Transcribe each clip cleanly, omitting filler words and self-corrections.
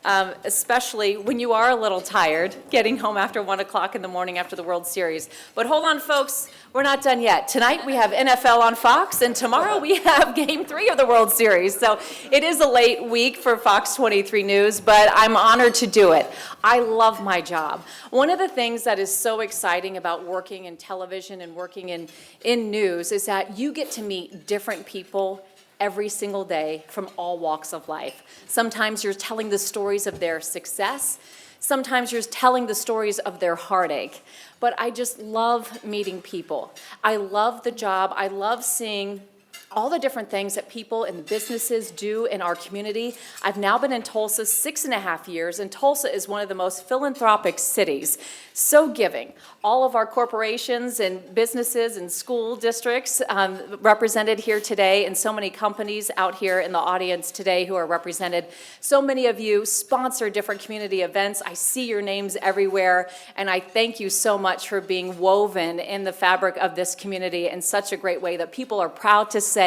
especially when you are a little tired getting home after 1 o'clock in the morning after the World Series. But hold on, folks, we're not done yet. Tonight we have NFL on Fox, and tomorrow we have Game 3 of the World Series. So it is a late week for Fox 23 News, but I'm honored to do it. I love my job. One of the things that is so exciting about working in television and working in news is that you get to meet different people every single day from all walks of life. Sometimes you're telling the stories of their success. Sometimes you're telling the stories of their heartache. But I just love meeting people. I love the job. I love seeing all the different things that people and businesses do in our community. I've now been in Tulsa 6.5 years, and Tulsa is one of the most philanthropic cities. So giving. All of our corporations and businesses and school districts represented here today, and so many companies out here in the audience today who are represented. So many of you sponsor different community events. I see your names everywhere, and I thank you so much for being woven in the fabric of this community in such a great way that people are proud to say,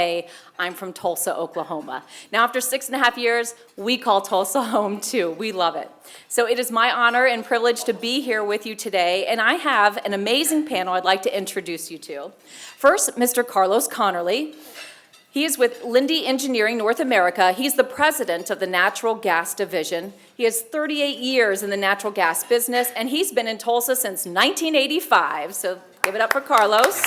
I'm from Tulsa, Oklahoma. Now, after 6.5 years, we call Tulsa home too. We love it. So it is my honor and privilege to be here with you today, and I have an amazing panel I'd like to introduce you to. First, Mr. Carlos Conerly. He is with Linde Engineering North America. He's the president of the Natural Gas Division. He has 38 years in the natural gas business, and he's been in Tulsa since 1985. So give it up for Carlos.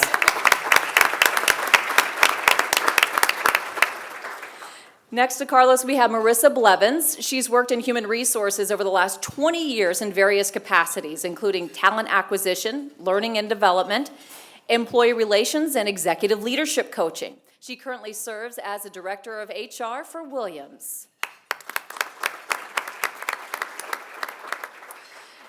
Next to Carlos, we have Marissa Blevins. She's worked in human resources over the last 20 years in various capacities, including talent acquisition, learning and development, employee relations, and executive leadership coaching. She currently serves as the director of HR for Williams.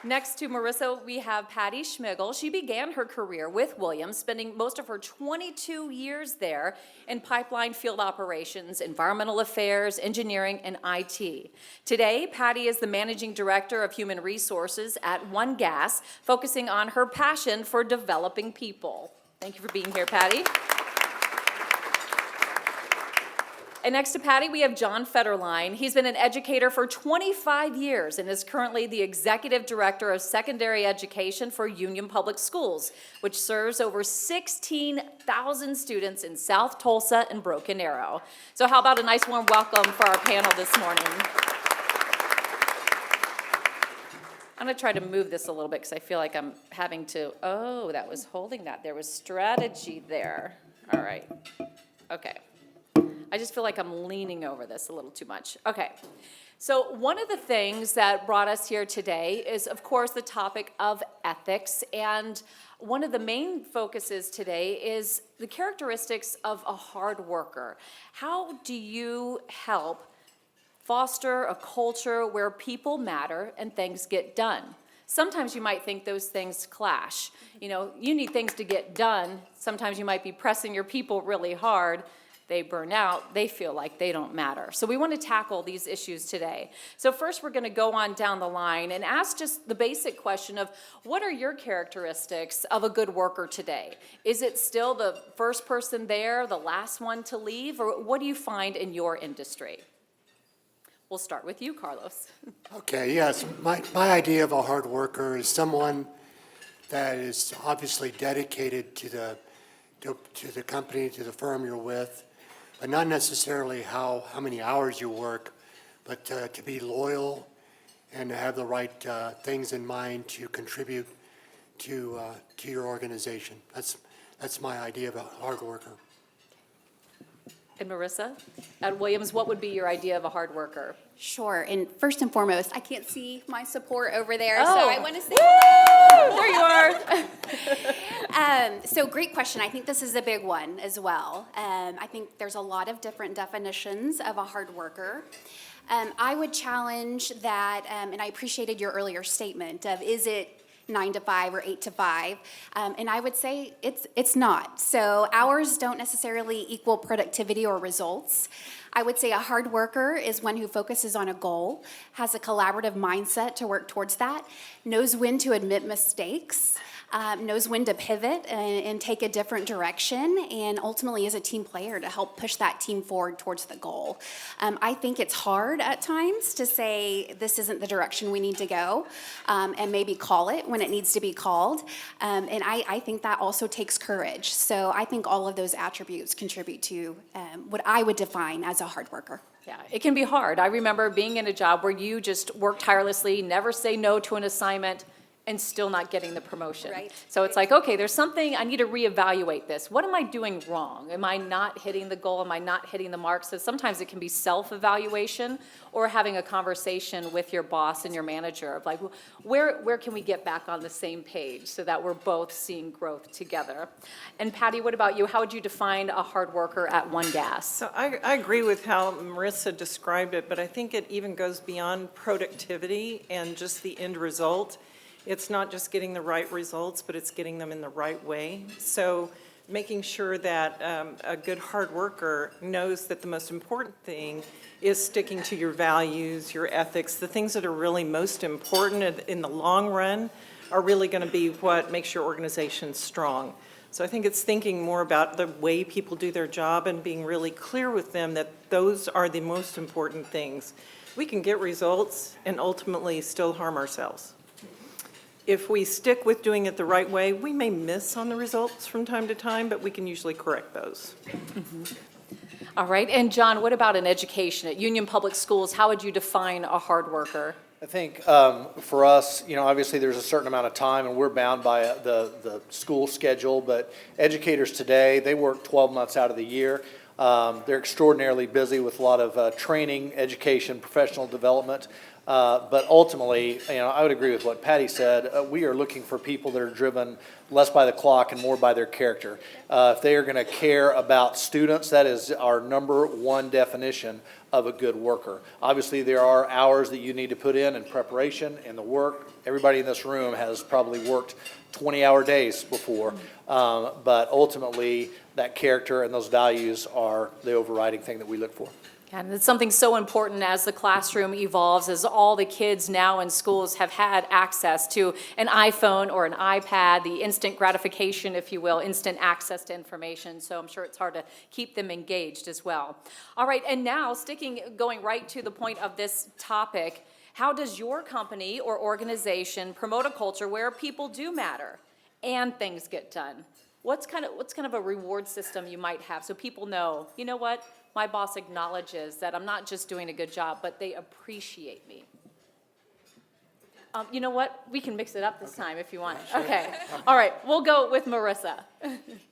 Next to Marissa, we have Patti Schmegle. She began her career with Williams, spending most of her 22 years there in pipeline field operations, environmental affairs, engineering, and IT. Today, Patti is the managing director of human resources at One Gas, focusing on her passion for developing people. Thank you for being here, Patti. And next to Patti, we have John Federline. He's been an educator for 25 years and is currently the executive director of secondary education for Union Public Schools, which serves over 16,000 students in South Tulsa and Broken Arrow. So how about a nice warm welcome for our panel this morning? I'm going to try to move this a little bit because I feel like I'm having to, oh, that was holding that. There was strategy there. All right. Okay. I just feel like I'm leaning over this a little too much. Okay, so one of the things that brought us here today is, of course, the topic of ethics, and one of the main focuses today is the characteristics of a hard worker. How do you help foster a culture where people matter and things get done? Sometimes you might think those things clash. You know, you need things to get done. Sometimes you might be pressing your people really hard. They burn out, they feel like they don't matter. So we want to tackle these issues today. So first we're going to go on down the line and ask just the basic question of what are your characteristics of a good worker today? Is it still the first person there, the last one to leave, or what do you find in your industry? We'll start with you, Carlos. Okay, yes, my idea of a hard worker is someone that is obviously dedicated to the company, to the firm you're with, but not necessarily how many hours you work, but to be loyal and to have the right things in mind to contribute to your organization. That's my idea of a hard worker. And Marissa, at Williams, what would be your idea of a hard worker? Sure, and first and foremost, I can't see my support over there, Oh. so I want to say there you are. So great question. I think this is a big one as well. I think there's a lot of different definitions of a hard worker. I would challenge that, and I appreciated your earlier statement of is it 9 to 5 or 8 to 5, and I would say it's not. So hours don't necessarily equal productivity or results. I would say a hard worker is one who focuses on a goal, has a collaborative mindset to work towards that, knows when to admit mistakes, knows when to pivot and take a different direction, and ultimately is a team player to help push that team forward towards the goal. I think it's hard at times to say this isn't the direction we need to go, and maybe call it when it needs to be called. And I think that also takes courage. So I think all of those attributes contribute to what I would define as a hard worker. Yeah, it can be hard. I remember being in a job where you just work tirelessly, never say no to an assignment, and still not getting the promotion. Right. So it's like, okay, there's something, I need to reevaluate this. What am I doing wrong? Am I not hitting the goal? Am I not hitting the mark? So sometimes it can be self-evaluation or having a conversation with your boss and your manager of like, where can we get back on the same page so that we're both seeing growth together? And Patti, what about you? How would you define a hard worker at One Gas? So I agree with how Marissa described it, but I think it even goes beyond productivity and just the end result. It's not just getting the right results, but it's getting them in the right way. So making sure that a good hard worker knows that the most important thing is sticking to your values, your ethics, the things that are really most important in the long run are really going to be what makes your organization strong. So I think it's thinking more about the way people do their job and being really clear with them that those are the most important things. We can get results and ultimately still harm ourselves. If we stick with doing it the right way, we may miss on the results from time to time, but we can usually correct those. All right, and John, what about in education? At Union Public Schools, how would you define a hard worker? I think for us, obviously there's a certain amount of time and we're bound by the school schedule, but educators today, they work 12 months out of the year. They're extraordinarily busy with a lot of training, education, professional development. But ultimately, I would agree with what Patti said. We are looking for people that are driven less by the clock and more by their character. If they are going to care about students, that is our number one definition of a good worker. Obviously, there are hours that you need to put in preparation and the work. Everybody in this room has probably worked 20-hour days before. But ultimately, that character and those values are the overriding thing that we look for. And it's something so important as the classroom evolves, as all the kids now in schools have had access to an iPhone or an iPad, the instant gratification, if you will, instant access to information. So I'm sure it's hard to keep them engaged as well. All right, and now going right to the point of this topic, how does your company or organization promote a culture where people do matter and things get done? What's kind of a reward system you might have so people know, you know what? My boss acknowledges that I'm not just doing a good job, but they appreciate me. You know what? We can mix it up this time if you want. Okay. All right. We'll go with Marissa.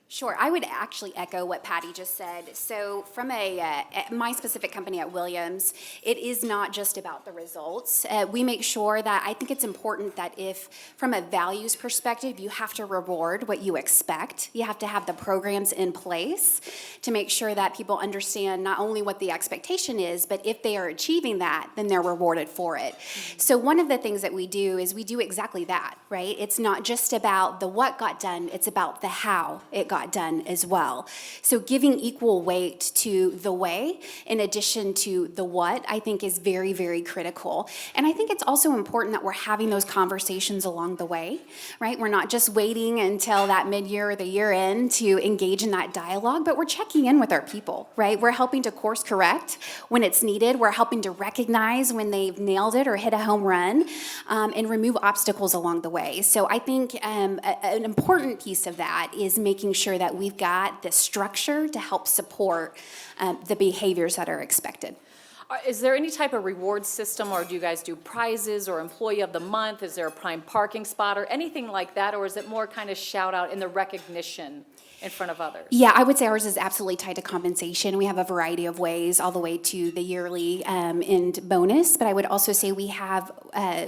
Sure. I would actually echo what Patti just said. So from my specific company at Williams, it is not just about the results. We make sure that I think it's important that if from a values perspective, you have to reward what you expect. You have to have the programs in place to make sure that people understand not only what the expectation is, but if they are achieving that, then they're rewarded for it. So one of the things that we do is we do exactly that, right? It's not just about the what got done, it's about the how it got done as well. So giving equal weight to the way in addition to the what, I think is very, very critical. And I think it's also important that we're having those conversations along the way, right? We're not just waiting until that mid-year or the year end to engage in that dialogue, but we're checking in with our people, right? We're helping to course correct when it's needed. We're helping to recognize when they've nailed it or hit a home run, and remove obstacles along the way. So I think an important piece of that is making sure that we've got the structure to help support the behaviors that are expected. Is there any type of reward system, or do you guys do prizes or employee of the month? Is there a prime parking spot or anything like that, or is it more kind of shout out in the recognition in front of others? Yeah, I would say ours is absolutely tied to compensation. We have a variety of ways, all the way to the yearly end bonus. But I would also say we have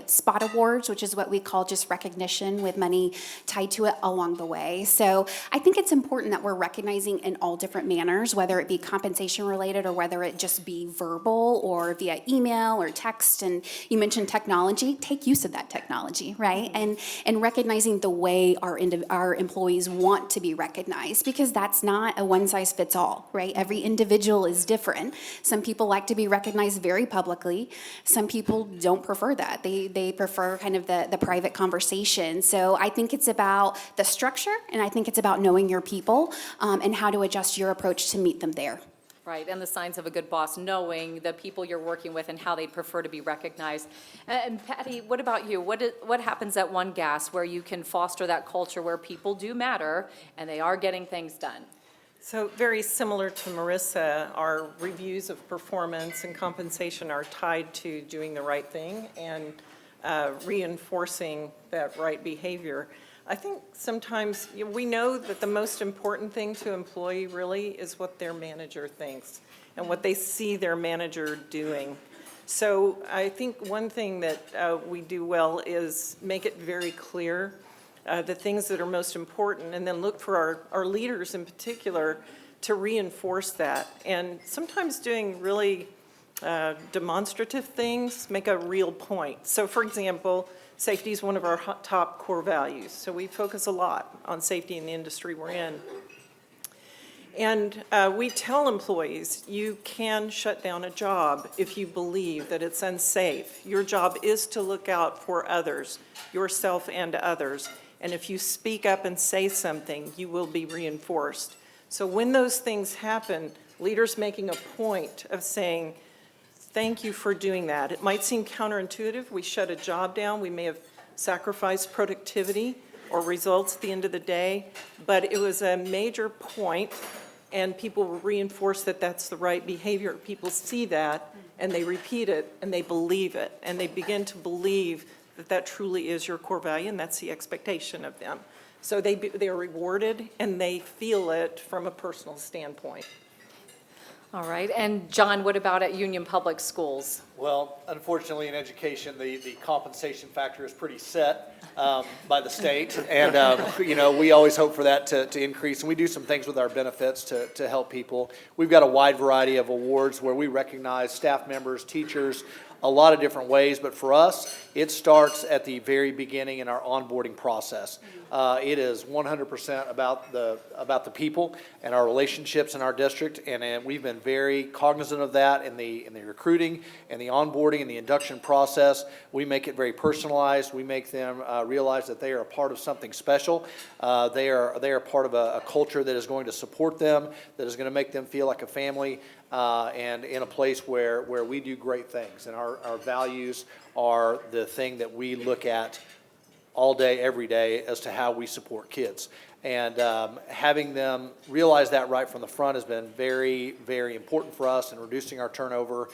spot awards, which is what we call just recognition with money tied to it along the way. So I think it's important that we're recognizing in all different manners, whether it be compensation related or whether it just be verbal portal or via email or text, and you mentioned technology, take use of that technology, right? And recognizing the way our employees want to be recognized, because that's not a one-size-fits-all, right? Every individual is different. Some people like to be recognized very publicly. Some people don't prefer that. They prefer kind of the private conversation. So I think it's about the structure, and I think it's about knowing your people and how to adjust your approach to meet them there. Right, and the signs of a good boss, knowing the people you're working with and how they prefer to be recognized. And Patti, what about you? What happens at One Gas where you can foster that culture where people do matter and they are getting things done? So very similar to Marissa, our reviews of performance and compensation are tied to doing the right thing and reinforcing that right behavior. I think sometimes we know that the most important thing to employee really is what their manager thinks and what they see their manager doing. So I think one thing that we do well is make it very clear the things that are most important, and then look for our leaders in particular to reinforce that. And sometimes doing really demonstrative things make a real point. So for example, safety is one of our top core values. So we focus a lot on safety in the industry we're in. And we tell employees, you can shut down a job if you believe that it's unsafe. Your job is to look out for others, yourself and others. And if you speak up and say something, you will be reinforced. So when those things happen, leaders making a point of saying, thank you for doing that. It might seem counterintuitive. We shut a job down. We may have sacrificed productivity or results at the end of the day, but it was a major point, and people reinforce that that's the right behavior. People see that, and they repeat it, and they believe it, and they begin to believe that that truly is your core value, and that's the expectation of them. So they are rewarded, and they feel it from a personal standpoint. All right, and John, what about at Union Public Schools? Well, unfortunately, in education, the compensation factor is pretty set by the state. And, we always hope for that to increase. And we do some things with our benefits to help people. We've got a wide variety of awards where we recognize staff members, teachers, a lot of different ways. But for us, it starts at the very beginning in our onboarding process. It is 100% about the people and our relationships in our district, and we've been very cognizant of that in the recruiting and the onboarding and the induction process. We make it very personalized. We make them realize that they are a part of something special. They are part of a culture that is going to support them, that is going to make them feel like a family, and in a place where we do great things. And our values are the thing that we look at all day, every day, as to how we support kids. And having them realize that right from the front has been very, very important for us in reducing our turnover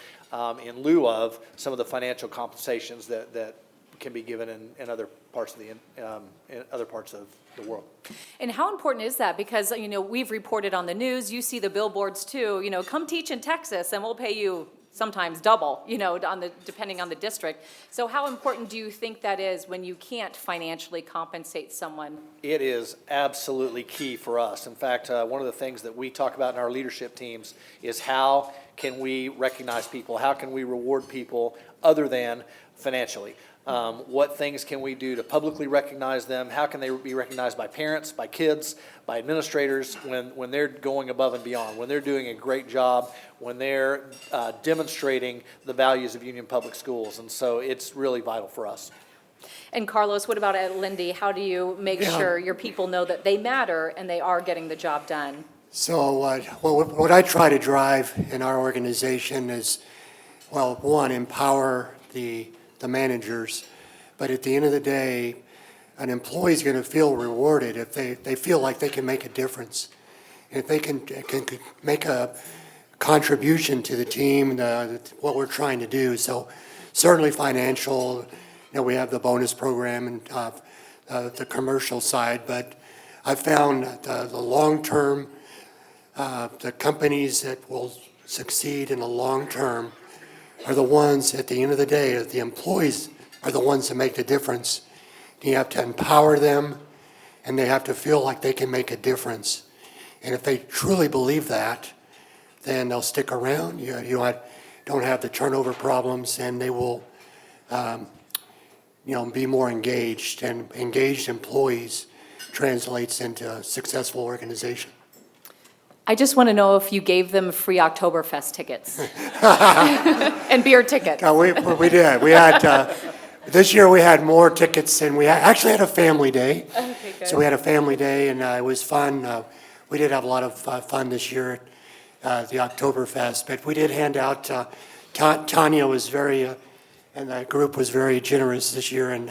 in lieu of some of the financial compensations that can be given in other parts of the world. And how important is that? Because, we've reported on the news, you see the billboards too, come teach in Texas and we'll pay you sometimes double, depending on the district. So how important do you think that is when you can't financially compensate someone? It is absolutely key for us. In fact, one of the things that we talk about in our leadership teams is how can we recognize people? How can we reward people other than financially? What things can we do to publicly recognize them? How can they be recognized by parents, by kids, by administrators when they're going above and beyond, when they're doing a great job, when they're demonstrating the values of Union Public Schools? And so it's really vital for us. And Carlos, what about at Lindy? How do you make sure your people know that they matter and they are getting the job done? So what I try to drive in our organization is, well, one, empower the managers, but at the end of the day, an employee is going to feel rewarded if they feel like they can make a difference. If they can make a contribution to the team, what we're trying to do. So certainly financial, we have the bonus program and the commercial side, but I found the long-term, the companies that will succeed in the long term are the ones, at the end of the day, the employees are the ones that make the difference. You have to empower them, and they have to feel like they can make a difference. And if they truly believe that, then they'll stick around. don't have the turnover problems, and they will, be more engaged. And engaged employees translates into a successful organization. I just want to know if you gave them free Oktoberfest tickets and beer tickets. We did. We had, this year we had more tickets, and we actually had a family day. Okay, good. So we had a family day, and it was fun. We did have a lot of fun this year at the Oktoberfest, but we did hand out, Tanya was very, and the group was very generous this year, and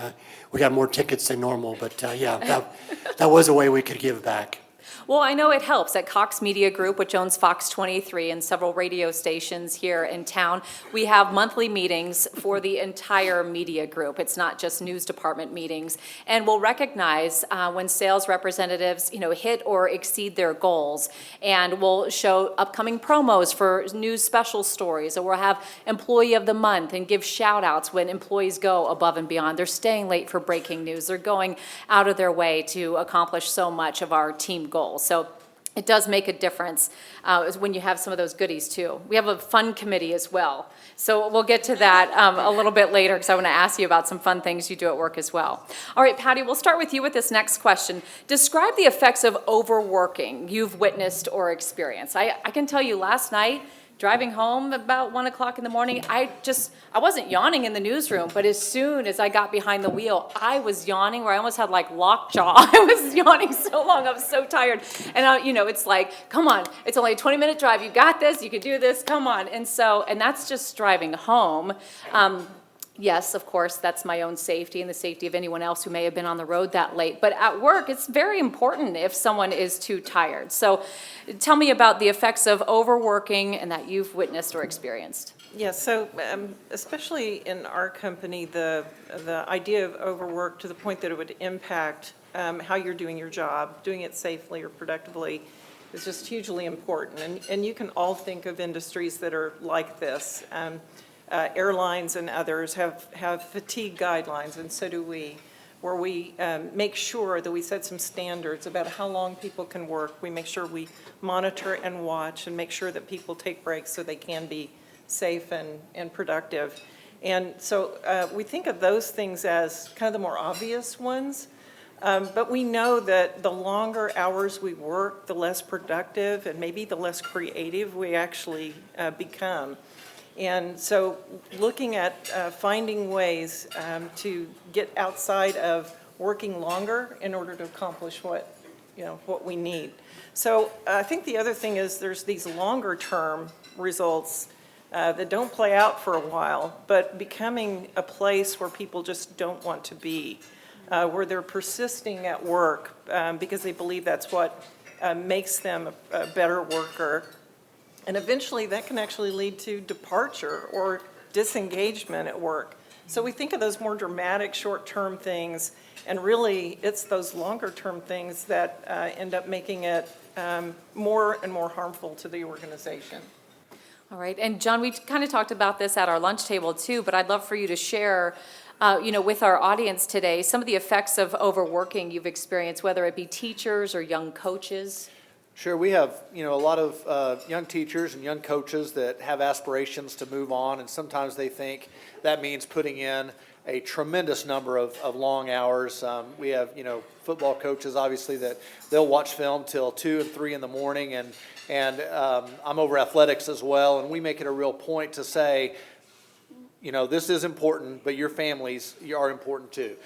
we got more tickets than normal, but that was a way we could give back. Well, I know it helps. At Cox Media Group, which owns Fox 23 and several radio stations here in town, we have monthly meetings for the entire media group. It's not just news department meetings. And we'll recognize when sales representatives, hit or exceed their goals. And we'll show upcoming promos for news special stories. Or we'll have Employee of the Month and give shout outs when employees go above and beyond. They're staying late for breaking news. They're going out of their way to accomplish so much of our team goals. So it does make a difference when you have some of those goodies too. We have a fun committee as well. So we'll get to that a little bit later because I want to ask you about some fun things you do at work as well. All right, Patti, we'll start with you with this next question. Describe the effects of overworking you've witnessed or experienced. I can tell you last night, driving home about 1 o'clock in the morning, I wasn't yawning in the newsroom, but as soon as I got behind the wheel, I was yawning where I almost had like lockjaw. I was yawning so long, I was so tired. And it's like, come on, it's only a 20-minute drive. You got this, you can do this, come on. And that's just driving home. Yes, of course, that's my own safety and the safety of anyone else who may have been on the road that late. But at work, it's very important if someone is too tired. So tell me about the effects of overworking and that you've witnessed or experienced. Yeah, so especially in our company, the idea of overwork to the point that it would impact how you're doing your job, doing it safely or productively, is just hugely important. And you can all think of industries that are like this. Airlines and others have fatigue guidelines, and so do we, where we make sure that we set some standards about how long people can work. We make sure we monitor and watch and make sure that people take breaks so they can be safe and productive. And so we think of those things as kind of the more obvious ones, but we know that the longer hours we work, the less productive and maybe the less creative we actually become. And so looking at finding ways to get outside of working longer in order to accomplish what we need. So I think the other thing is there's these longer term results that don't play out for a while, but becoming a place where people just don't want to be, where they're persisting at work because they believe that's what makes them a better worker. And eventually that can actually lead to departure or disengagement at work. So we think of those more dramatic short-term things, and really it's those longer-term things that end up making it more and more harmful to the organization. All right, and John, we kind of talked about this at our lunch table too, but I'd love for you to share with our audience today some of the effects of overworking you've experienced, whether it be teachers or young coaches. Sure, we have, a lot of young teachers and young coaches that have aspirations to move on, and sometimes they think that means putting in a tremendous number of long hours. We have, football coaches, obviously, that they'll watch film till 2 and 3 in the morning, and I'm over athletics as well, and we make it a real point to say, this is important, but your families are important too.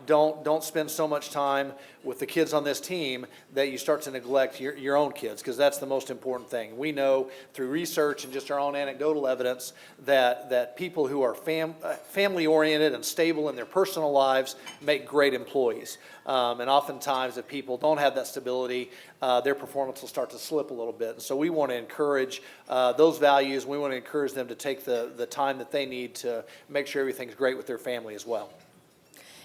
Don't spend so much time with the kids on this team that you start to neglect your own kids, because that's the most important thing. We know through research and just our own anecdotal evidence that people who are family-oriented and stable in their personal lives make great employees. And oftentimes if people don't have that stability, their performance will start to slip a little bit. And so we want to encourage those values. We want to encourage them to take the time that they need to make sure everything's great with their family as well.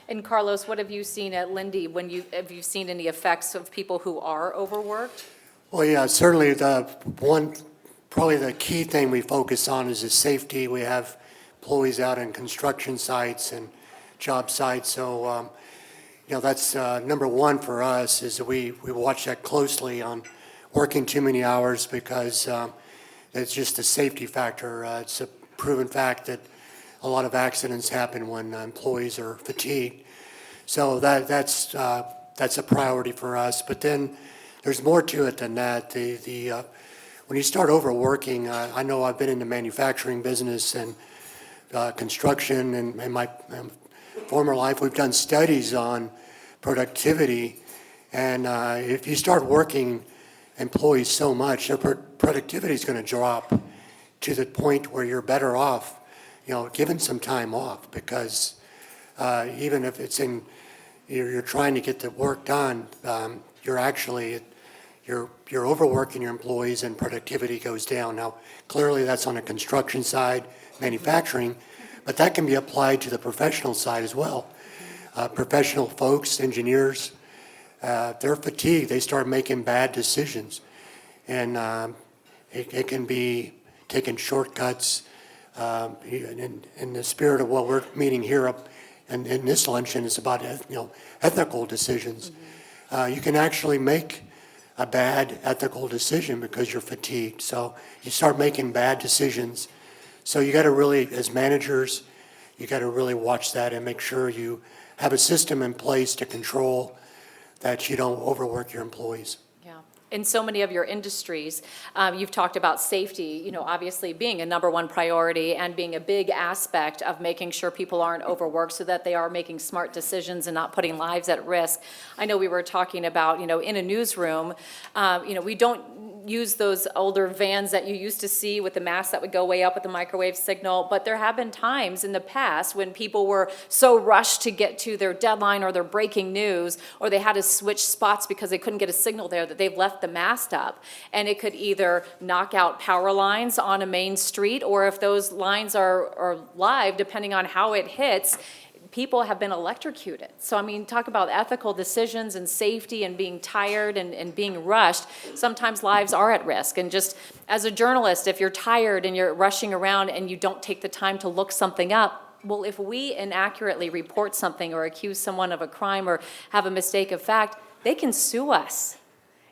And Carlos, what have you seen at Lindy have you seen any effects of people who are overworked? Well, yeah, certainly probably the key thing we focus on is the safety. We have employees out in construction sites and job sites, so that's number one for us is that we watch that closely on working too many hours, because It's just a safety factor. It's a proven fact that a lot of accidents happen when employees are fatigued. So that's a priority for us. But then there's more to it than that. When you start overworking, I know I've been in the manufacturing business and construction, and in my former life, we've done studies on productivity. And if you start working employees so much, their productivity is going to drop to the point where you're better off, giving some time off, because even if it's you're trying to get the work done, you're overworking your employees and productivity goes down. Now, clearly that's on the construction side, manufacturing, but that can be applied to the professional side as well. Professional folks, engineers, they're fatigued. They start making bad decisions. And it can be taking shortcuts. In the spirit of what we're meeting here in this luncheon is about ethical decisions. You can actually make a bad ethical decision because you're fatigued. So you start making bad decisions. So you got to really, as managers, you got to really watch that and make sure you have a system in place to control that you don't overwork your employees. Yeah. In so many of your industries, you've talked about safety, obviously being a number one priority and being a big aspect of making sure people aren't overworked so that they are making smart decisions and not putting lives at risk. I know we were talking about, in a newsroom, we don't use those older vans that you used to see with the masts that would go way up with the microwave signal, but there have been times in the past when people were so rushed to get to their deadline or their breaking news, or they had to switch spots because they couldn't get a signal there, that they've left the mast up, and it could either knock out power lines on a main street, or if those lines are live, depending on how it hits, people have been electrocuted. So, talk about ethical decisions and safety and being tired and being rushed. Sometimes lives are at risk. And just as a journalist, if you're tired and you're rushing around and you don't take the time to look something up, well, if we inaccurately report something or accuse someone of a crime or have a mistake of fact, they can sue us.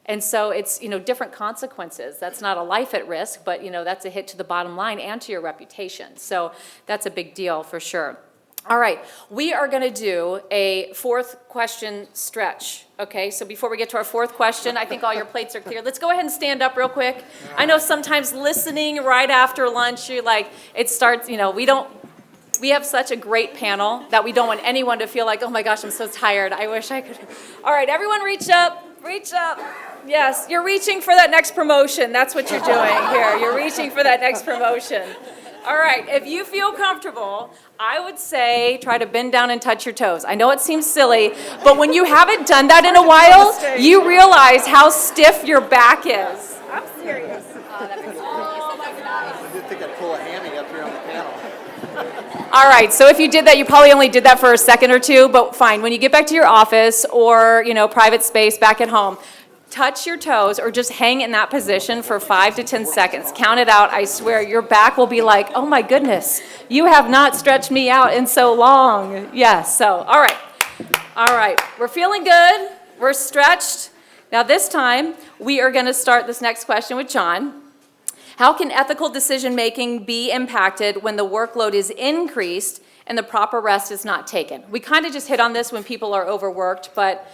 And so it's, different consequences. That's not a life at risk, but, that's a hit to the bottom line and to your reputation. So that's a big deal for sure. All right, we are going to do a fourth question stretch, okay? So before we get to our fourth question, I think all your plates are clear. Let's go ahead and stand up real quick. I know sometimes listening right after lunch, you're like, it starts, we have such a great panel that we don't want anyone to feel like, oh my gosh, I'm so tired. I wish I could. All right, everyone reach up. Reach up. Yes, you're reaching for that next promotion. That's what you're doing here. You're reaching for that next promotion. All right, if you feel comfortable, I would say try to bend down and touch your toes. I know it seems silly, but when you haven't done that in a while, you realize how stiff your back is. I'm serious. I did think I'd pull a hammy up here on the panel. All right, so if you did that, you probably only did that for a second or two, but fine. When you get back to your office or, private space back at home, touch your toes or just hang in that position for 5 to 10 seconds. Count it out. I swear your back will be like, oh my goodness, you have not stretched me out in so long. Yes, so, all right. We're feeling good. We're stretched. Now this time, we are going to start this next question with John. How can ethical decision-making be impacted when the workload is increased and the proper rest is not taken? We kind of just hit on this when people are overworked, but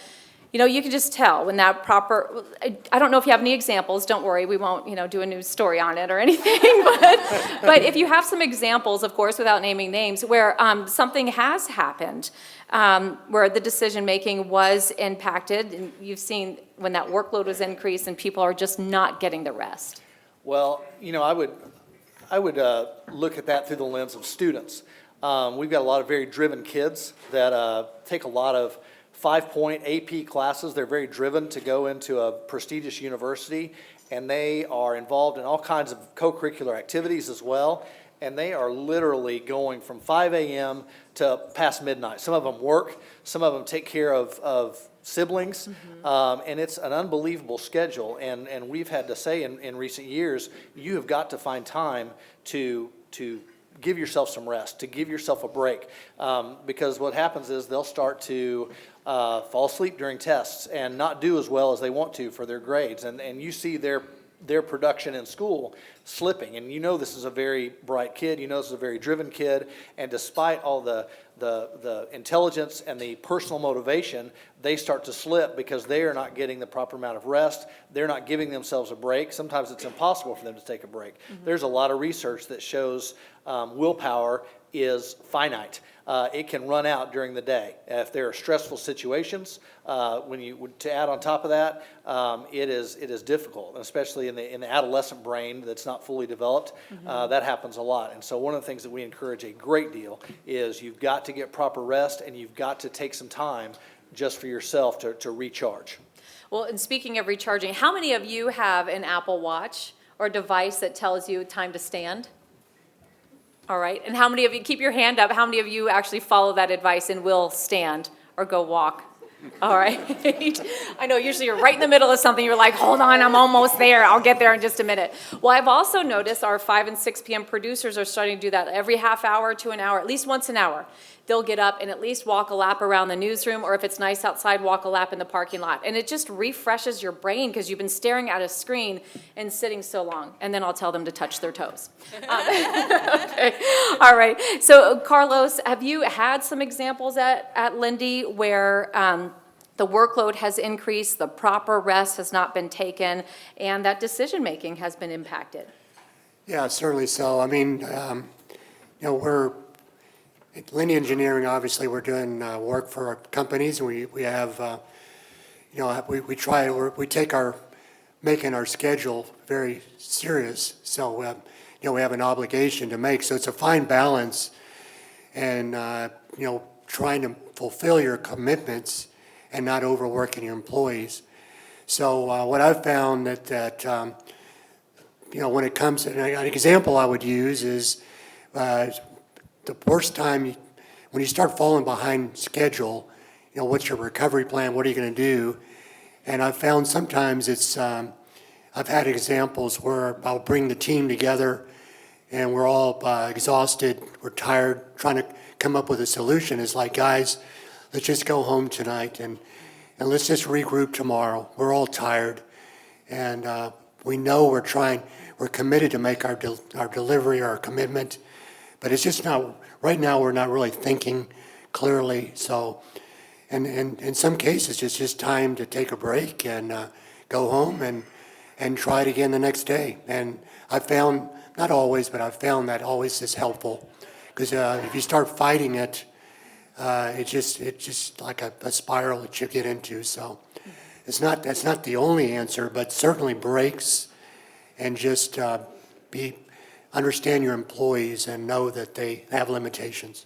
you can just tell when that proper, I don't know if you have any examples, don't worry, we won't, do a news story on it or anything, but if you have some examples, of course, without naming names, where something has happened, where the decision-making was impacted, and you've seen when that workload was increased and people are just not getting the rest. Well, I would look at that through the lens of students. We've got a lot of very driven kids that take a lot of 5-point AP classes. They're very driven to go into a prestigious university, and they are involved in all kinds of co-curricular activities as well, and they are literally going from 5 a.m. to past midnight. Some of them work, some of them take care of siblings, and it's an unbelievable schedule, and we've had to say in recent years, you have got to find time to give yourself some rest, to give yourself a break, because what happens is they'll start to fall asleep during tests and not do as well as they want to for their grades, and you see their their production in school slipping. And you know this is a very bright kid, you know this is a very driven kid, and despite all the intelligence and the personal motivation, they start to slip because they are not getting the proper amount of rest. They're not giving themselves a break. Sometimes it's impossible for them to take a break. There's a lot of research that shows willpower is finite. It can run out during the day. If there are stressful situations, to add on top of that, it is difficult, especially in the adolescent brain that's not fully developed. That happens a lot. And so one of the things that we encourage a great deal is you've got to get proper rest, and you've got to take some time just for yourself to recharge. Well, and speaking of recharging, how many of you have an Apple Watch or a device that tells you time to stand? All right, and how many of you, keep your hand up, how many of you actually follow that advice and will stand or go walk? All right. I know usually you're right in the middle of something, you're like, hold on, I'm almost there, I'll get there in just a minute. Well, I've also noticed our 5 and 6 p.m. producers are starting to do that every half hour to an hour, at least once an hour. They'll get up and at least walk a lap around the newsroom, or if it's nice outside, walk a lap in the parking lot. And it just refreshes your brain because you've been staring at a screen and sitting so long. And then I'll tell them to touch their toes. Okay. All right. So, Carlos, have you had some examples at Lindy where the workload has increased, the proper rest has not been taken, and that decision-making has been impacted? Yeah, certainly so. I mean, we're at Lindy Engineering, obviously, we're doing work for our companies, and we have, we take making our schedule very serious. So, we have an obligation to make. So it's a fine balance, and trying to fulfill your commitments and not overworking your employees. So what I've found that when it comes to an example I would use is the worst time when you start falling behind schedule, what's your recovery plan? What are you going to do? And I've found sometimes I've had examples where I'll bring the team together and we're all exhausted, we're tired, trying to come up with a solution. It's like, guys, let's just go home tonight and let's just regroup tomorrow. We're all tired, and we know we're committed to make our delivery, our commitment, but it's just not, right now we're not really thinking clearly. So, and in some cases, it's just time to take a break and go home and try it again the next day. And I found, not always, but I've found that always is helpful, because if you start fighting it, it's just like a spiral that you get into. So that's not the only answer, but certainly breaks, and just understand your employees and know that they have limitations.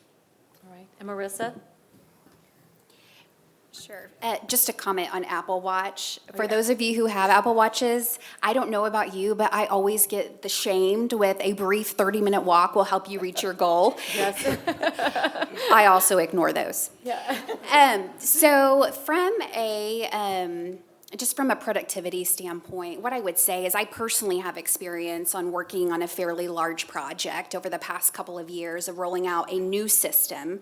All right. And Marissa? Sure. Just a comment on Apple Watch. For those of you who have Apple Watches, I don't know about you, but I always get shamed with a brief 30-minute walk will help you reach your goal. Yes. I also ignore those. Yeah. So just from a productivity standpoint, what I would say is I personally have experience on working on a fairly large project over the past couple of years of rolling out a new system.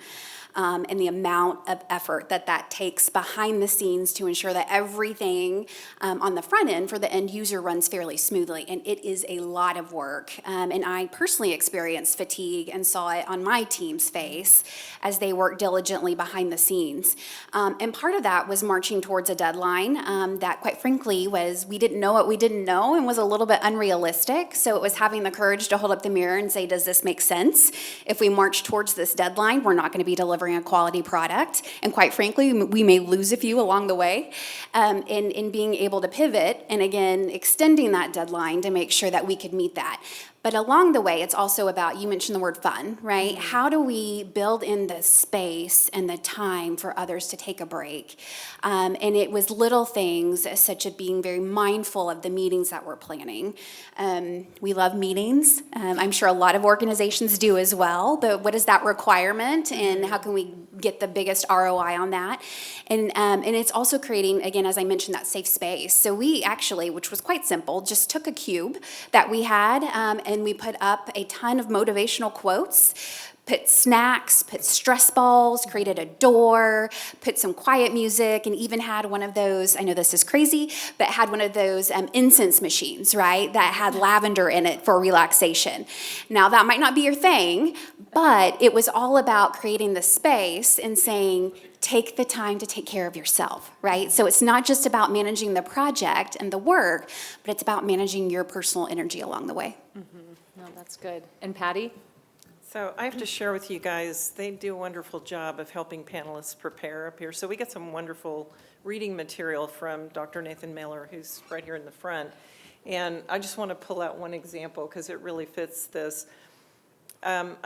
And the amount of effort that takes behind the scenes to ensure that everything on the front end for the end user runs fairly smoothly. And it is a lot of work. And I personally experienced fatigue and saw it on my team's face as they worked diligently behind the scenes. And part of that was marching towards a deadline that, quite frankly, we didn't know what we didn't know and was a little bit unrealistic. So it was having the courage to hold up the mirror and say, does this make sense? If we march towards this deadline, we're not going to be delivering a quality product, and quite frankly, we may lose a few along the way. In being able to pivot, and again, extending that deadline to make sure that we could meet that. But along the way, it's also about, you mentioned the word fun, right? Mm-hmm. How do we build in the space and the time for others to take a break? And it was little things such as being very mindful of the meetings that we're planning. We love meetings. I'm sure a lot of organizations do as well, but what is that requirement and how can we get the biggest ROI on that? And it's also creating, again, as I mentioned, that safe space. So we actually, which was quite simple, just took a cube that we had and we put up a ton of motivational quotes, put snacks, put stress balls, created a door, put some quiet music, and even had one of those, I know this is crazy, but had one of those incense machines, right, that had lavender in it for relaxation. Now, that might not be your thing, but it was all about creating the space and saying, take the time to take care of yourself, right? So it's not just about managing the project and the work, but it's about managing your personal energy along the way. No, that's good. And Patti? So I have to share with you guys, they do a wonderful job of helping panelists prepare up here. So we get some wonderful reading material from Dr. Nathan Mailer, who's right here in the front. And I just want to pull out one example because it really fits this. It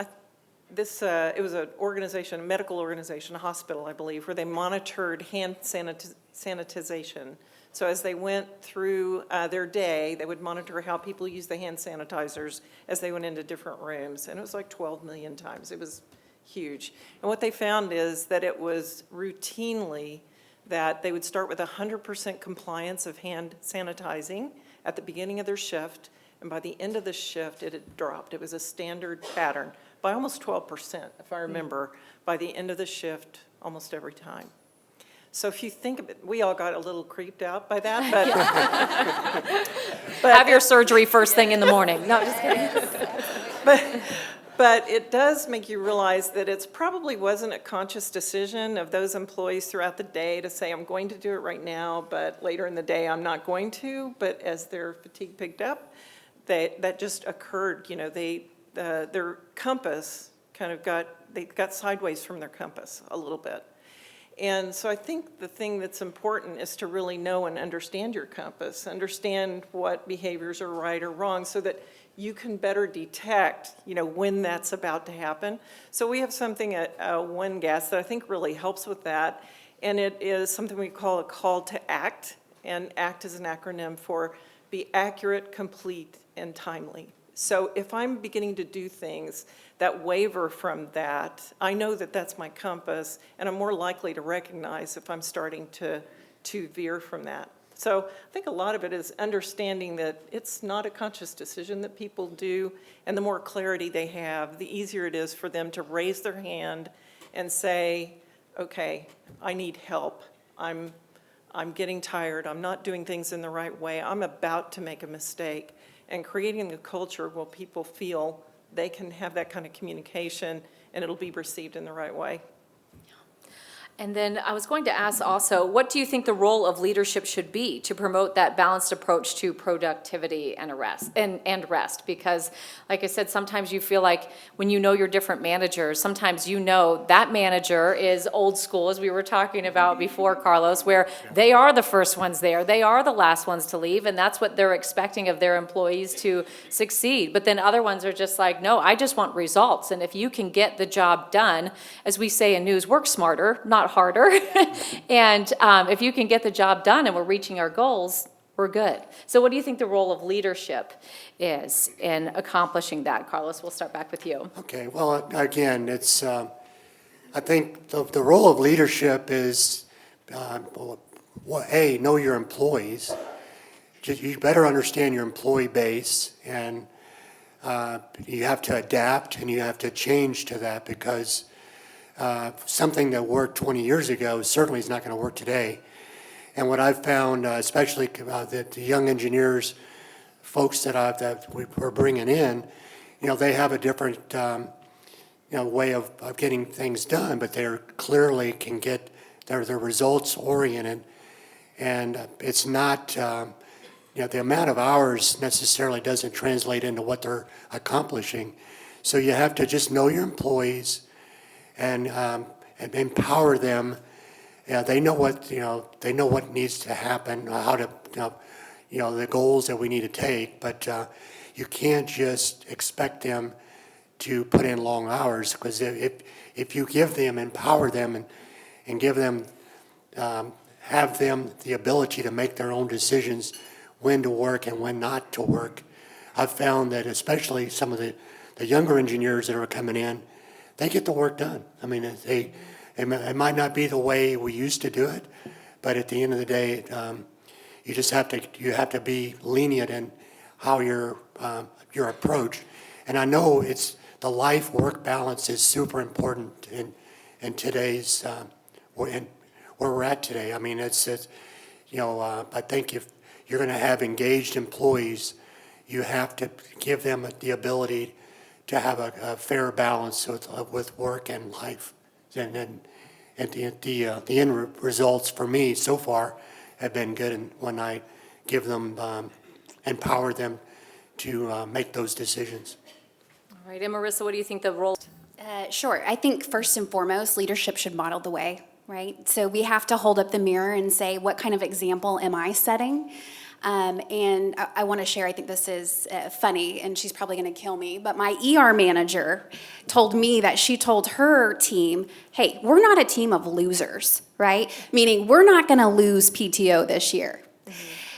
was an organization, a medical organization, a hospital, I believe, where they monitored hand sanitization. So as they went through their day, they would monitor how people use the hand sanitizers as they went into different rooms. And it was like 12 million times. It was huge. And what they found is that it was routinely that they would start with 100% compliance of hand sanitizing at the beginning of their shift. And by the end of the shift, it had dropped. It was a standard pattern by almost 12%, if I remember, by the end of the shift almost every time. So if you think of it, we all got a little creeped out by that, but Have your surgery first thing in the morning. No, just kidding. But it does make you realize that it's probably wasn't a conscious decision of those employees throughout the day to say, I'm going to do it right now, but later in the day, I'm not going to. But as their fatigue picked up, that just occurred. You know, their compass kind of got sideways from their compass a little bit. And so I think the thing that's important is to really know and understand your compass, understand what behaviors are right or wrong so that you can better detect, when that's about to happen. So we have something at One Gas that I think really helps with that, and it is something we call a call to ACT, and ACT is an acronym for be accurate, complete, and timely. So if I'm beginning to do things that waver from that, I know that that's my compass, and I'm more likely to recognize if I'm starting to veer from that. So I think a lot of it is understanding that it's not a conscious decision that people do, and the more clarity they have, the easier it is for them to raise their hand and say, okay, I need help. I'm getting tired. I'm not doing things in the right way. I'm about to make a mistake. And creating a culture where people feel they can have that kind of communication and it'll be received in the right way. And then I was going to ask also, what do you think the role of leadership should be to promote that balanced approach to productivity and rest? Because, like I said, sometimes you feel like when you know your different managers, sometimes that manager is old school, as we were talking about before, Carlos, where they are the first ones there, they are the last ones to leave, and that's what they're expecting of their employees to succeed. But then other ones are just like, no, I just want results. And if you can get the job done, as we say in news, work smarter, not harder. And if you can get the job done and we're reaching our goals, we're good. So what do you think the role of leadership is in accomplishing that? Carlos, we'll start back with you. Okay, well, again, it's, I think the role of leadership is, know your employees. You better understand your employee base, and you have to adapt and you have to change to that, because something that worked 20 years ago certainly is not going to work today. And what I've found, especially the young engineers, folks that we're bringing in, they have a different way of getting things done, but they're clearly can get they're results oriented, and it's not the amount of hours necessarily doesn't translate into what they're accomplishing. So you have to just know your employees and empower them. They know what needs to happen, how to the goals that we need to take, but you can't just expect them to put in long hours, because if you empower them and give them, have them the ability to make their own decisions when to work and when not to work. I've found that especially some of the younger engineers that are coming in, they get the work done. I mean, it might not be the way we used to do it, but at the end of the day, you have to be lenient in how your approach. And I know the life-work balance is super important in today's, where we're at today. I mean, it's I think if you're going to have engaged employees, you have to give them the ability to have a fair balance with work and life. And the end results for me so far have been good, and when I give them, empower them to make those decisions. All right, and Marissa, what do you think the role? Sure. I think first and foremost, leadership should model the way, right? So we have to hold up the mirror and say, what kind of example am I setting? And I want to share, I think this is funny, and she's probably going to kill me, but my ER manager told me that she told her team, hey, we're not a team of losers, right? Meaning we're not going to lose PTO this year.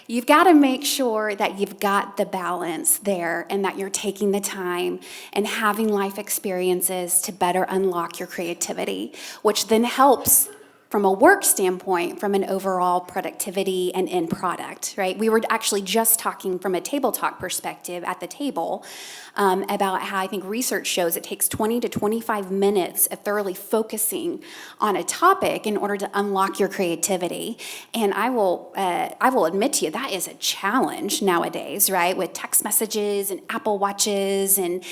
You've got to make sure that you've got the balance there and that you're taking the time and having life experiences to better unlock your creativity, which then helps from a work standpoint, from an overall productivity and end product, right? We were actually just talking from a table talk perspective at the table about how I think research shows it takes 20 to 25 minutes of thoroughly focusing on a topic in order to unlock your creativity. And I will admit to you, that is a challenge nowadays, right? With text messages and Apple Watches and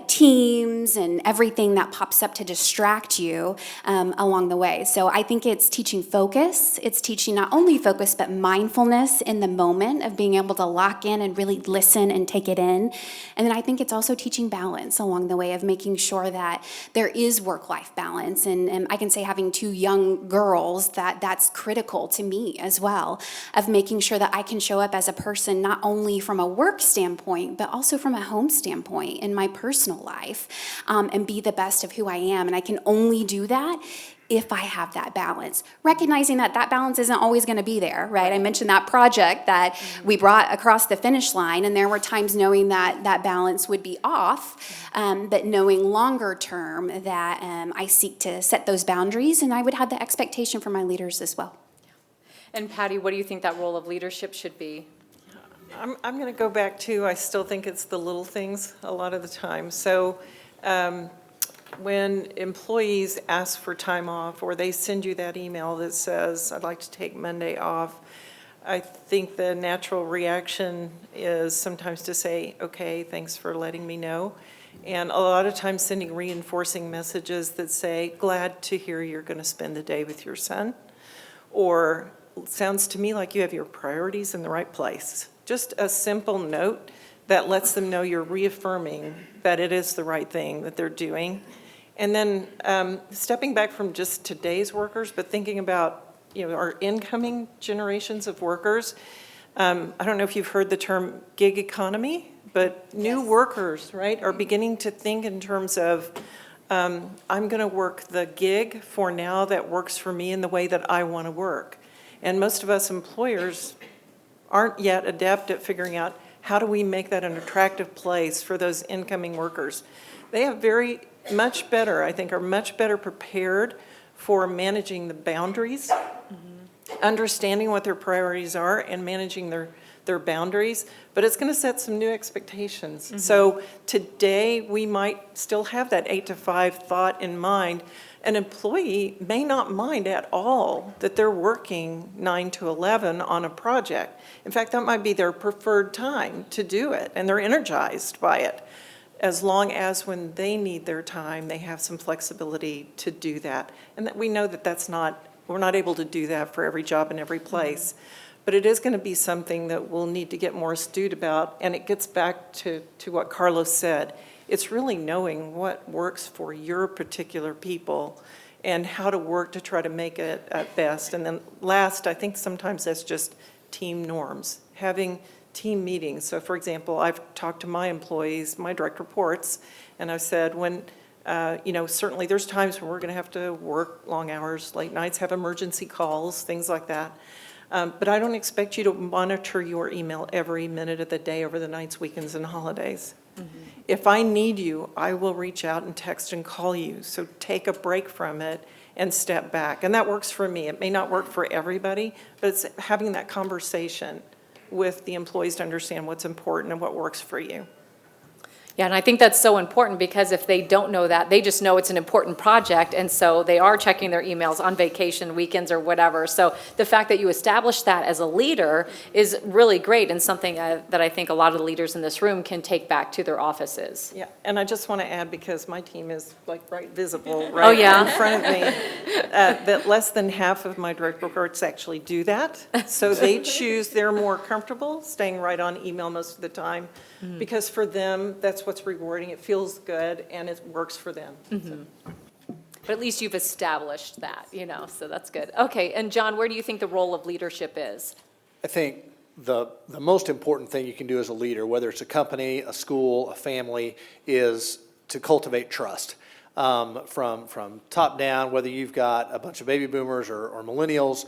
Teams and everything that pops up to distract you along the way. So I think it's teaching focus. It's teaching not only focus, but mindfulness in the moment of being able to lock in and really listen and take it in. And then I think it's also teaching balance along the way of making sure that there is work-life balance. And I can say having two young girls, that's critical to me as well, of making sure that I can show up as a person not only from a work standpoint, but also from a home standpoint in my personal life, and be the best of who I am. And I can only do that if I have that balance, recognizing that that balance isn't always going to be there, right? I mentioned that project that we brought across the finish line, and there were times knowing that that balance would be off, but knowing longer term that I seek to set those boundaries, and I would have the expectation for my leaders as well. And Patti, what do you think that role of leadership should be? I'm going to go back to, I still think it's the little things a lot of the time. So when employees ask for time off, or they send you that email that says, I'd like to take Monday off, I think the natural reaction is sometimes to say, okay, thanks for letting me know. And a lot of times sending reinforcing messages that say, glad to hear you're going to spend the day with your son. Or sounds to me like you have your priorities in the right place. Just a simple note that lets them know you're reaffirming that it is the right thing that they're doing. And then stepping back from just today's workers, but thinking about our incoming generations of workers. I don't know if you've heard the term gig economy, but new workers, right, are beginning to think in terms of I'm going to work the gig for now that works for me in the way that I want to work. And most of us employers aren't yet adept at figuring out how do we make that an attractive place for those incoming workers. They have very much better, I think, are much better prepared for managing the boundaries, understanding what their priorities are and managing their boundaries, but it's going to set some new expectations. So today we might still have that 8 to 5 thought in mind. An employee may not mind at all that they're working 9 to 11 on a project. In fact, that might be their preferred time to do it, and they're energized by it, as long as when they need their time, they have some flexibility to do that. And that we know that we're not able to do that for every job in every place. But it is going to be something that we'll need to get more astute about, and it gets back to what Carlos said. It's really knowing what works for your particular people and how to work to try to make it at best. And then last, I think sometimes that's just team norms, having team meetings. So for example, I've talked to my employees, my direct reports, and I've said when, certainly there's times when we're going to have to work long hours, late nights, have emergency calls, things like that. But I don't expect you to monitor your email every minute of the day over the nights, weekends, and holidays. If I need you, I will reach out and text and call you. So take a break from it and step back. And that works for me. It may not work for everybody, but it's having that conversation with the employees to understand what's important and what works for you. Yeah, and I think that's so important because if they don't know that, they just know it's an important project, and so they are checking their emails on vacation, weekends, or whatever. So the fact that you establish that as a leader is really great and something that I think a lot of the leaders in this room can take back to their offices. Yeah, and I just want to add, because my team is like right visible, right yeah? in front of me, that less than half of my direct reports actually do that. So they choose, they're more comfortable staying right on email most of the time, because for them, that's what's rewarding. It feels good, and it works for them. But at least you've established that, so that's good. Okay, and John, where do you think the role of leadership is? I think the most important thing you can do as a leader, whether it's a company, a school, a family, is to cultivate trust. From top down, whether you've got a bunch of baby boomers or millennials,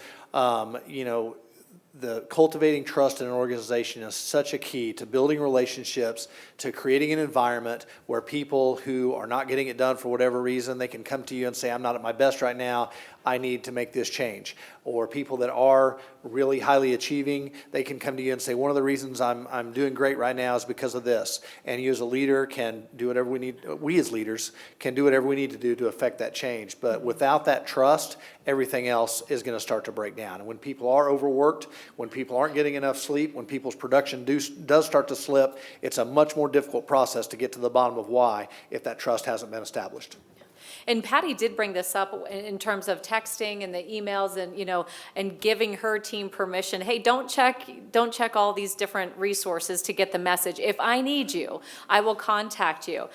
the cultivating trust in an organization is such a key to building relationships, to creating an environment where people who are not getting it done for whatever reason, they can come to you and say, I'm not at my best right now, I need to make this change. Or people that are really highly achieving, they can come to you and say, one of the reasons I'm doing great right now is because of this. And you as a leader can do whatever we as leaders can do whatever we need to do to affect that change. But without that trust, everything else is going to start to break down. And when people are overworked, when people aren't getting enough sleep, when people's production does start to slip, it's a much more difficult process to get to the bottom of why if that trust hasn't been established. And Patti did bring this up in terms of texting and the emails and, and giving her team permission. Hey, don't check all these different resources to get the message. If I need you, I will contact you.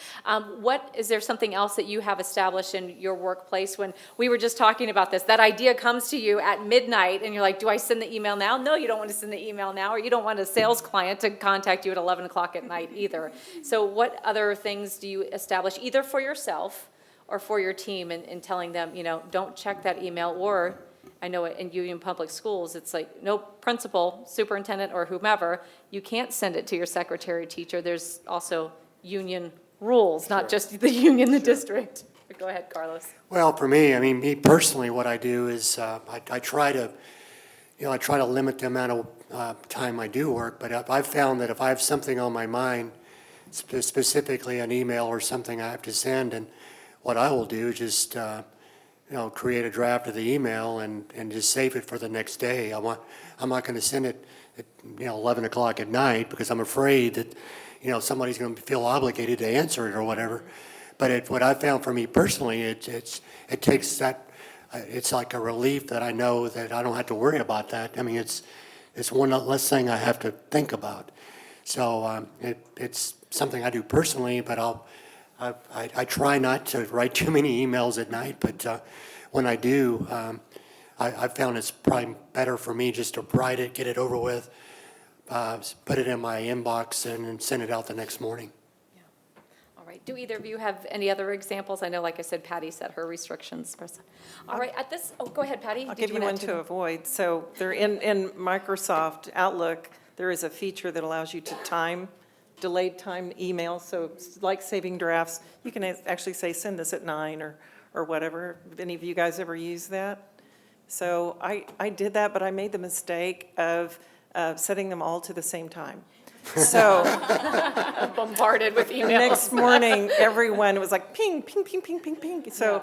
Is there something else that you have established in your workplace? When we were just talking about this, that idea comes to you at midnight and you're like, do I send the email now? No, you don't want to send the email now, or you don't want a sales client to contact you at 11 o'clock at night either. So what other things do you establish either for yourself or for your team in telling them, don't check that email? Or I know in Union Public Schools, it's like, no, principal, superintendent, or whomever, you can't send it to your secretary teacher. There's also union rules, not just the union, the district. Go ahead, Carlos. Well, for me, me personally, what I do is I try to limit the amount of time I do work, but I've found that if I have something on my mind, specifically an email or something I have to send, and what I will do is just, create a draft of the email and just save it for the next day. I'm not going to send it at, 11 o'clock at night because I'm afraid that, somebody's going to feel obligated to answer it or whatever. But what I found for me personally, it takes that, it's like a relief that I know that I don't have to worry about that. It's one less thing I have to think about. So it's something I do personally, but I try not to write too many emails at night, but when I do, I found it's probably better for me just to write it, get it over with, put it in my inbox, and send it out the next morning. Yeah. All right. Do either of you have any other examples? I know, like I said, Patti set her restrictions. All right. Go ahead, Patti. I'll give you one to avoid. So there in Microsoft Outlook, there is a feature that allows you to delayed time email. So it's like saving drafts. You can actually say, send this at 9 or whatever. Have any of you guys ever used that? So I did that, but I made the mistake of setting them all to the same time. So Bombarded with emails. next morning, everyone was like, ping, ping, ping, ping, ping, ping. So,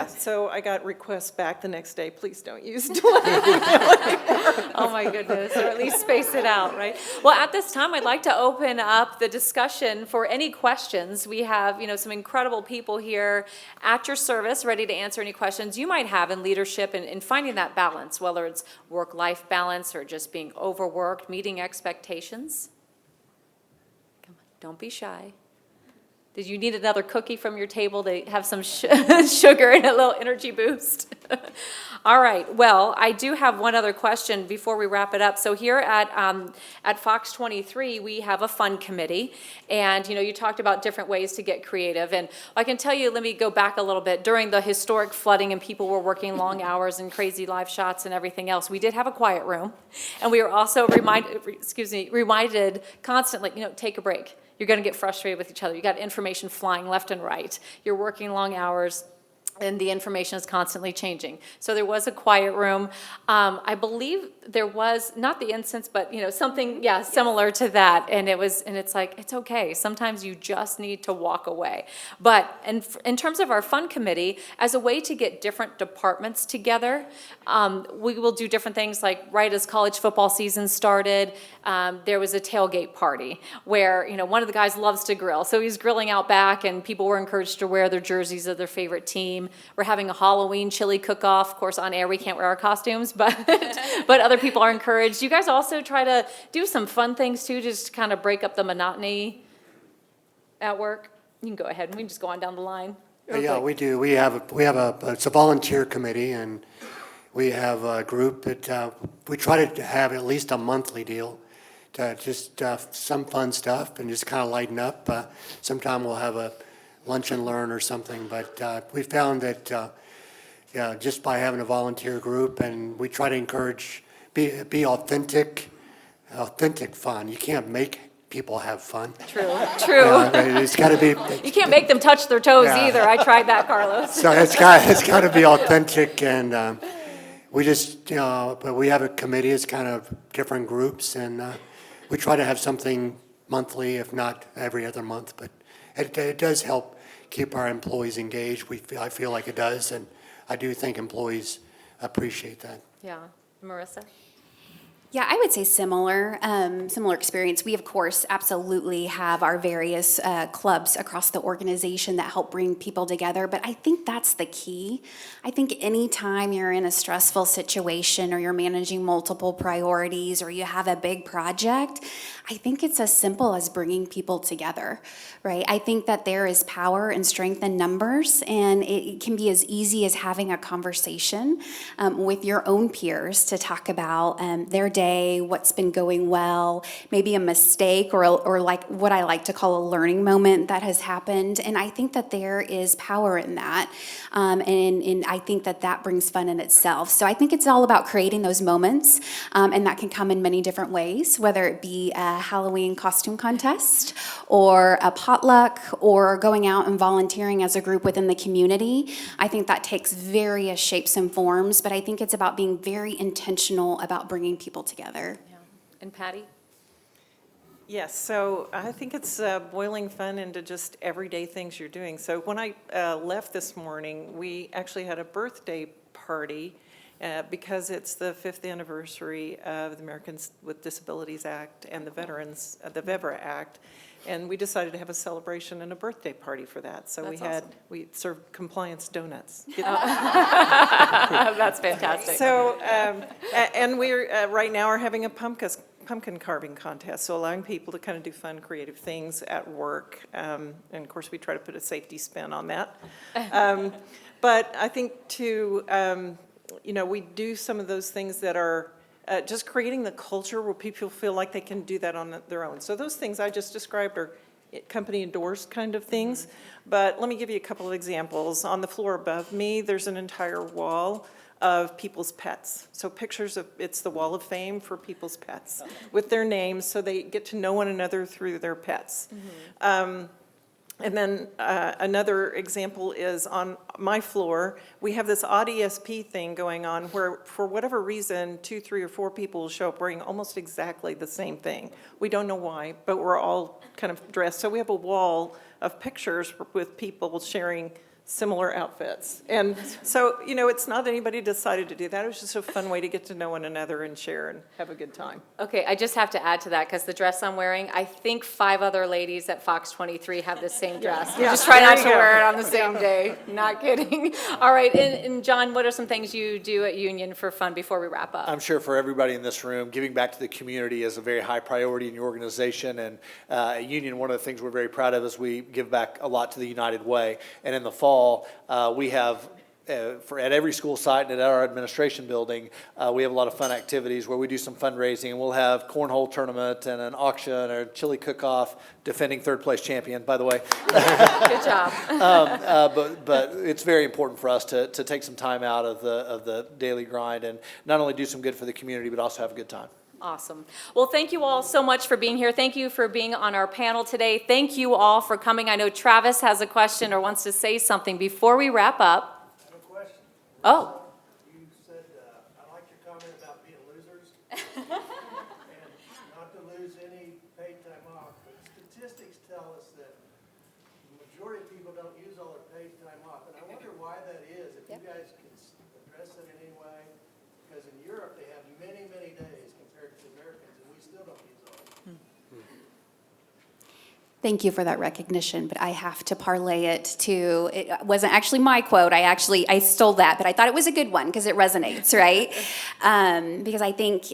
so I got requests back the next day, please don't use delay. Oh, my goodness, or at least space it out, right? Well, at this time, I'd like to open up the discussion for any questions. We have, some incredible people here at your service, ready to answer any questions you might have in leadership and finding that balance, whether it's work-life balance or just being overworked, meeting expectations. Don't be shy. Did you need another cookie from your table to have some sugar and a little energy boost? All right. Well, I do have one other question before we wrap it up. So here at Fox 23, we have a fun committee, and you talked about different ways to get creative. And I can tell you, let me go back a little bit. During the historic flooding and people were working long hours and crazy live shots and everything else, we did have a quiet room, and we were also reminded constantly, take a break. You're going to get frustrated with each other. You got information flying left and right. You're working long hours. and the information is constantly changing. So there was a quiet room. I believe there was, not the instance, but, you know, something, yeah, similar to that. And it's like, it's okay. Sometimes you just need to walk away. But in terms of our fun committee, as a way to get different departments together, we will do different things, like right as college football season started, there was a tailgate party where, you know, one of the guys loves to grill. So he's grilling out back, and people were encouraged to wear their jerseys of their favorite team. We're having a Halloween chili cook-off. Of course, on air, we can't wear our costumes, but other people are encouraged. You guys also try to do some fun things, too, just to kind of break up the monotony at work? You can go ahead, and we can just go on down the line. Yeah, we do. It's a volunteer committee, and we have a group that we try to have at least a monthly deal to just some fun stuff and just kind of lighten up. Sometime we'll have a lunch and learn or something, but we found that just by having a volunteer group, and we try to encourage, be authentic fun. You can't make people have fun. True. It's got to be. You can't make them touch their toes Yeah. either. I tried that, Carlos. So it's got to be authentic, and we just, but we have a committee. It's kind of different groups, and we try to have something monthly, if not every other month. But it does help keep our employees engaged. I feel like it does, and I do think employees appreciate that. Yeah. Marissa? Yeah, I would say similar experience. We, of course, absolutely have our various clubs across the organization that help bring people together, but I think that's the key. I think anytime you're in a stressful situation or you're managing multiple priorities or you have a big project, I think it's as simple as bringing people together, right? I think that there is power and strength in numbers, and it can be as easy as having a conversation with your own peers to talk about their day, what's been going well, maybe a mistake or like what I like to call a learning moment that has happened. And I think that there is power in that. And I think that that brings fun in itself. So I think it's all about creating those moments, and that can come in many different ways, whether it be a Halloween costume contest or a potluck or going out and volunteering as a group within the community. I think that takes various shapes and forms, but I think it's about being very intentional about bringing people together. Yeah. And Patti? Yes, so I think it's boiling fun into just everyday things you're doing. So when I left this morning, we actually had a birthday party because it's the 5th anniversary of the Americans with Disabilities Act and the Veterans, the VEVRA Act. And we decided to have a celebration and a birthday party for that. So we served compliance donuts. That's fantastic. So, and we're right now are having a pumpkin carving contest, so allowing people to kind of do fun, creative things at work. And of course, we try to put a safety spin on that. But I think we do some of those things that are just creating the culture where people feel like they can do that on their own. So those things I just described are company endorsed kind of things. But let me give you a couple of examples. On the floor above me, there's an entire wall of people's pets. So pictures of, it's the wall of fame for people's pets with their names, so they get to know one another through their pets. And then another example is on my floor, we have this odd ESP thing going on where, for whatever reason, 2, 3, or 4 people will show up wearing almost exactly the same thing. We don't know why, but we're all kind of dressed. So we have a wall of pictures with people sharing similar outfits. And so, it's not anybody decided to do that. It was just a fun way to get to know one another and share and have a good time. Okay, I just have to add to that, because the dress I'm wearing, I think 5 other ladies at Fox 23 have the same dress. Yeah, Just try there not you to go. wear it on the same day. Not kidding. All right, and John, what are some things you do at Union for fun before we wrap up? I'm sure for everybody in this room, giving back to the community is a very high priority in your organization. And at Union, one of the things we're very proud of is we give back a lot to the United Way. And in the fall, we have, at every school site and at our administration building, we have a lot of fun activities where we do some fundraising, and we'll have cornhole tournament and an auction or a chili cook-off, defending third place champion, by the way. Good job. But it's very important for us to take some time out of the daily grind and not only do some good for the community, but also have a good time. Awesome. Well, thank you all so much for being here. Thank you for being on our panel today. Thank you all for coming. I know Travis has a question or wants to say something before we wrap up. Oh, You said, I like your comment about being losers. And not to lose any paid time off, but statistics tell us that the majority of people don't use all their paid time off. And I wonder why that is, if you guys can address it in any way. Because in Europe, they have many, many days compared to Americans, and we still don't use all of them. Thank you for that recognition, but I have to parlay it to, it wasn't actually my quote, I stole that, but I thought it was a good one because it resonates, right? Because I think,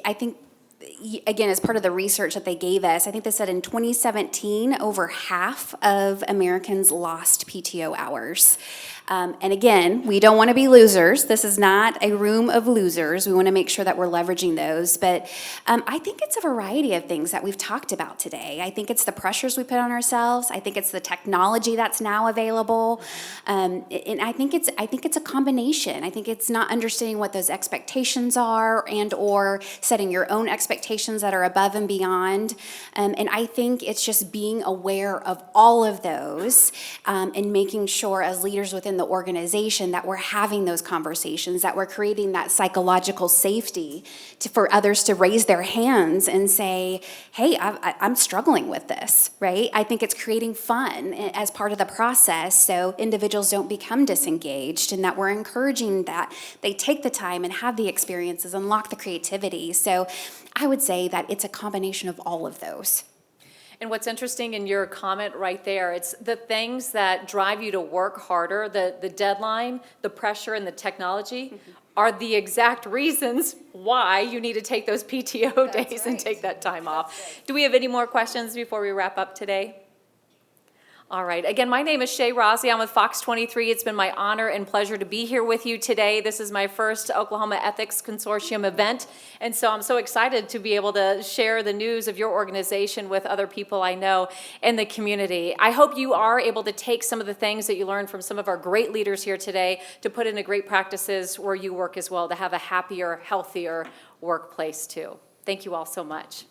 again, as part of the research that they gave us, I think they said in 2017, over half of Americans lost PTO hours. And again, we don't want to be losers. This is not a room of losers. We want to make sure that we're leveraging those. But I think it's a variety of things that we've talked about today. I think it's the pressures we put on ourselves. I think it's the technology that's now available. And I think it's a combination. I think it's not understanding what those expectations are and or setting your own expectations that are above and beyond. And I think it's just being aware of all of those and making sure as leaders within the organization that we're having those conversations, that we're creating that psychological safety for others to raise their hands and say, hey, I'm struggling with this, right? I think it's creating fun as part of the process so individuals don't become disengaged and that we're encouraging that they take the time and have the experiences, unlock the creativity. So I would say that it's a combination of all of those. and what's interesting in your comment right there, it's the things that drive you to work harder, the deadline, the pressure, and the technology are the exact reasons why you need to take those PTO days and take that time off. Do we have any more questions before we wrap up today? All right. Again, my name is Shay Rossi. I'm with Fox 23. It's been my honor and pleasure to be here with you today. This is my first Oklahoma Ethics Consortium event, and so I'm so excited to be able to share the news of your organization with other people I know in the community. I hope you are able to take some of the things that you learned from some of our great leaders here today to put into great practices where you work as well, to have a happier, healthier workplace too. Thank you all so much.